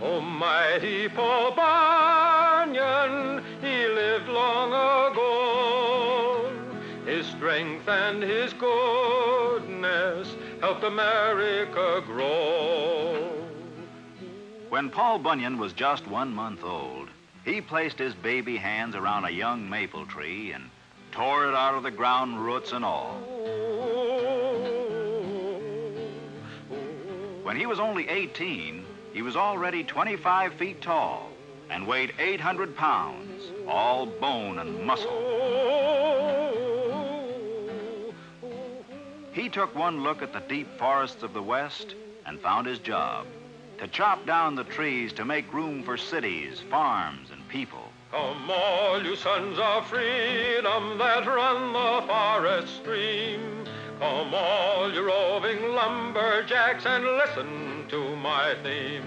Oh, mighty Paul Bunyan, he lived long ago. His strength and his goodness helped America grow. When Paul Bunyan was just 1 month old, he placed his baby hands around a young maple tree and tore it out of the ground, roots and all. When he was only 18, he was already 25 feet tall and weighed 800 pounds, all bone and muscle. He took one look at the deep forests of the West and found his job: to chop down the trees to make room for cities, farms, and people. Come all you sons of freedom that run the forest stream. Come all you roving lumberjacks and listen to my theme.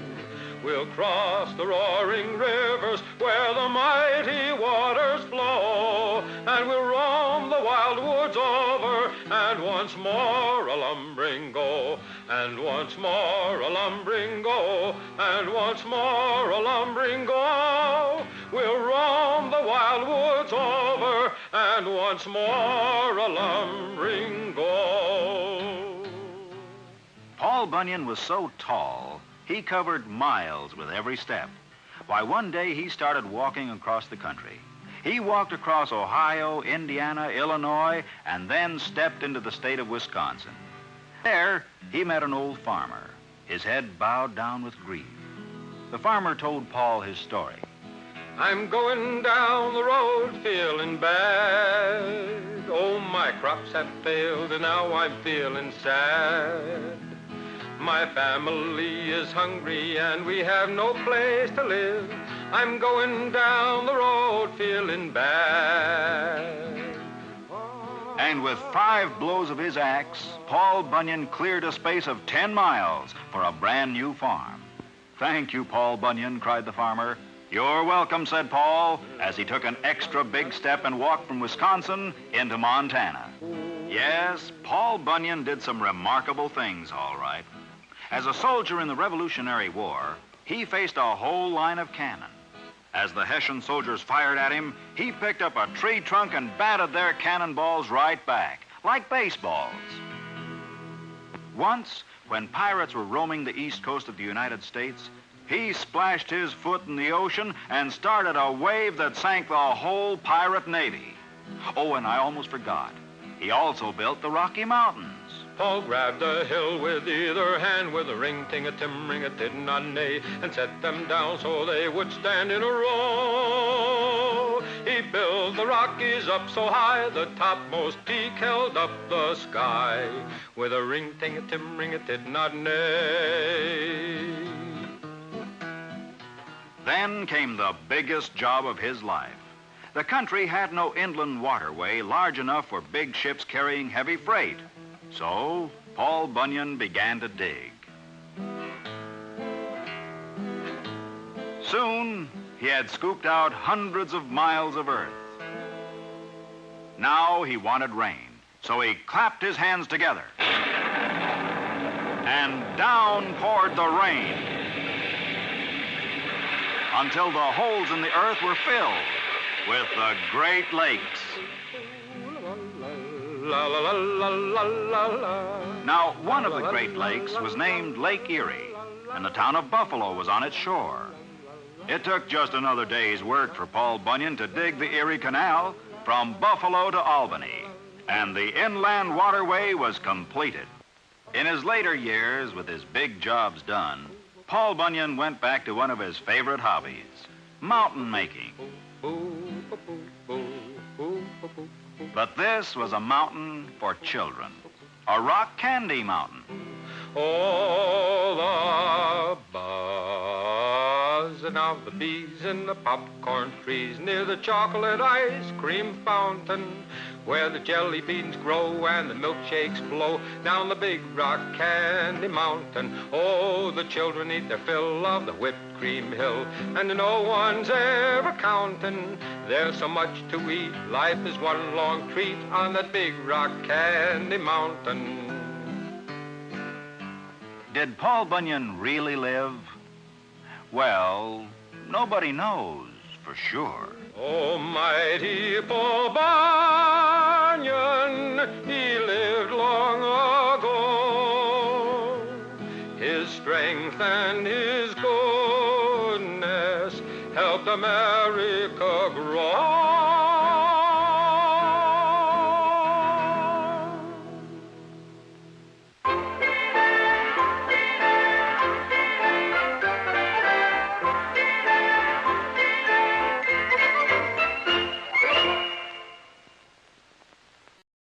We'll cross the roaring rivers where the mighty waters flow, and we'll roam the wild woods over, and once more a lumbering go, and once more a lumbering go, and once more a lumbering go. We'll roam the wild woods over, and once more a lumbering go. Paul Bunyan was so tall, he covered miles with every step. Why, one day he started walking across the country. He walked across Ohio, Indiana, Illinois, and then stepped into the state of Wisconsin. There, he met an old farmer, his head bowed down with grief. The farmer told Paul his story. I'm going down the road feeling bad. Oh, my crops have failed and now I'm feeling sad. My family is hungry and we have no place to live. I'm going down the road feeling bad. And with 5 blows of his axe, Paul Bunyan cleared a space of 10 miles for a brand new farm. "Thank you, Paul Bunyan," cried the farmer. "You're welcome," said Paul, as he took an extra big step and walked from Wisconsin into Montana. Yes, Paul Bunyan did some remarkable things, all right. As a soldier in the Revolutionary War, he faced a whole line of cannon. As the Hessian soldiers fired at him, he picked up a tree trunk and batted their cannonballs right back, like baseballs. Once, when pirates were roaming the east coast of the United States, he splashed his foot in the ocean and started a wave that sank the whole pirate navy. Oh, and I almost forgot. He also built the Rocky Mountains. Paul grabbed a hill with either hand with a ring-ting-a-tim-ring-a-tid-not-nay and set them down so they would stand in a row. He built the Rockies up so high the topmost peak held up the sky with a ring-ting-a-tim-ring-a-tid-not-nay. Then came the biggest job of his life. The country had no inland waterway large enough for big ships carrying heavy freight. So Paul Bunyan began to dig. Soon, he had scooped out hundreds of miles of earth. Now he wanted rain, so he clapped his hands together. And down poured the rain until the holes in the earth were filled with the Great Lakes. La la la la la la la. Now, one of the Great Lakes was named Lake Erie, and the town of Buffalo was on its shore. It took just another day's work for Paul Bunyan to dig the Erie Canal from Buffalo to Albany, and the inland waterway was completed. In his later years, with his big jobs done, Paul Bunyan went back to one of his favorite hobbies, mountain making. But this was a mountain for children, a rock candy mountain. Oh, the buzzing of the bees in the popcorn trees near the chocolate ice cream fountain, where the jelly beans grow and the milkshakes flow down the big rock candy mountain. Oh, the children eat their fill of the whipped cream hill, and no one's ever counting. There's so much to eat, life is one long treat on that big rock candy mountain. Did Paul Bunyan really live? Well, nobody knows for sure. Oh, mighty Paul Bunyan, he lived long ago. His strength and his goodness helped America grow.